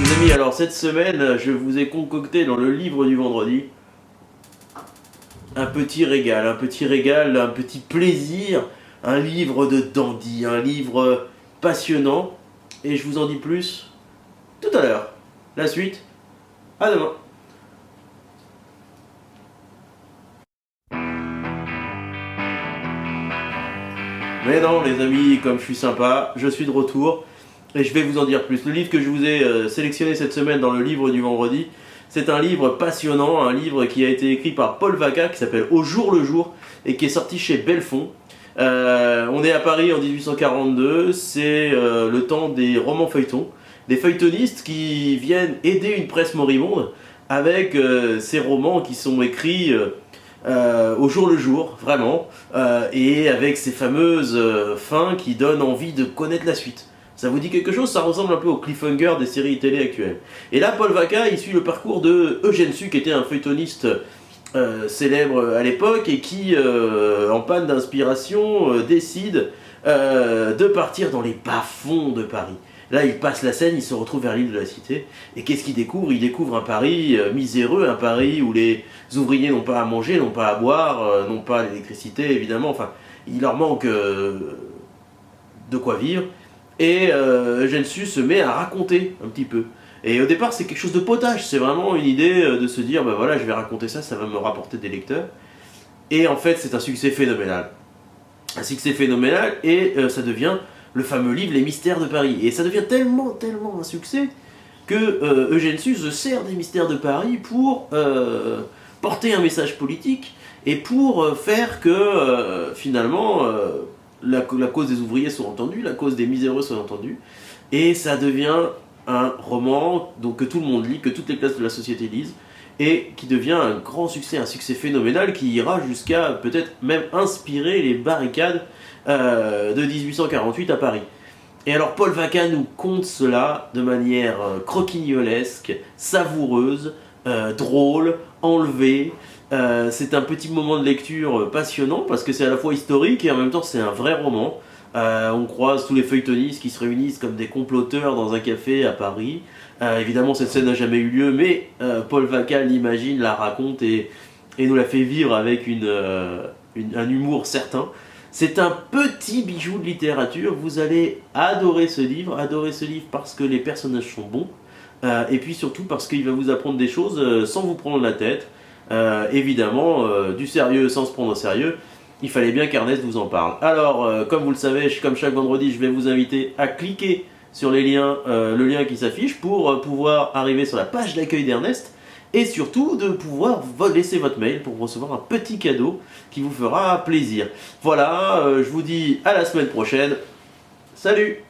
Les amis, alors cette semaine, je vous ai concocté dans le livre du vendredi un petit régal, un petit plaisir, un livre de dandy, un livre passionnant, et je vous en dis plus tout à l'heure. La suite, à demain. Mais non les amis, comme je suis sympa, je suis de retour et je vais vous en dire plus. Le livre que je vous ai sélectionné cette semaine dans le livre du vendredi, c'est un livre passionnant, un livre qui a été écrit par Paul Vaca, qui s'appelle Au jour le jour et qui est sorti chez Belfond. On est à Paris en 1842, c'est le temps des romans feuilletons, des feuilletonistes qui viennent aider une presse moribonde avec ces romans qui sont écrits au jour le jour, vraiment, et avec ces fameuses fins qui donnent envie de connaître la suite. Ça vous dit quelque chose? Ça ressemble un peu au cliffhanger des séries télé actuelles. Et là, Paul Vaca, il suit le parcours de Eugène Sue, qui était un feuilletoniste célèbre à l'époque, et qui, en panne d'inspiration, décide de partir dans les bas-fonds de Paris. Là, il passe la Seine, il se retrouve vers l'île de la Cité, et qu'est-ce qu'il découvre? Il découvre un Paris miséreux, un Paris où les ouvriers n'ont pas à manger, n'ont pas à boire, n'ont pas l'électricité, évidemment, enfin, il leur manque de quoi vivre, et Eugène Sue se met à raconter un petit peu. Et au départ, c'est quelque chose de potage, c'est vraiment une idée de se dire, ben voilà, je vais raconter ça, ça va me rapporter des lecteurs. Et en fait, c'est un succès phénoménal. Un succès phénoménal, et ça devient le fameux livre Les Mystères de Paris. Et ça devient tellement un succès que Eugène Sue se sert des Mystères de Paris pour porter un message politique et pour faire que finalement la cause des ouvriers soit entendue, la cause des miséreux soit entendue. Et ça devient un roman donc, que tout le monde lit, que toutes les classes de la société lisent, et qui devient un grand succès, un succès phénoménal qui ira jusqu'à peut-être même inspirer les barricades de 1848 à Paris. Et alors Paul Vaca nous conte cela de manière croquignolesque, savoureuse, drôle, enlevée. C'est un petit moment de lecture passionnant parce que c'est à la fois historique et en même temps c'est un vrai roman. On croise tous les feuilletonistes qui se réunissent comme des comploteurs dans un café à Paris. Évidemment cette scène n'a jamais eu lieu, mais Paul Vaca l'imagine, la raconte et nous la fait vivre avec un humour certain. C'est un petit bijou de littérature, vous allez adorer ce livre parce que les personnages sont bons, et puis surtout parce qu'il va vous apprendre des choses sans vous prendre la tête. Évidemment, du sérieux sans se prendre au sérieux. Il fallait bien qu'Ernest vous en parle. Alors, comme vous le savez, comme chaque vendredi, je vais vous inviter à cliquer sur les liens, le lien qui s'affiche pour pouvoir arriver sur la page d'accueil d'Ernest et surtout de pouvoir laisser votre mail pour recevoir un petit cadeau qui vous fera plaisir. Voilà, je vous dis à la semaine prochaine. Salut!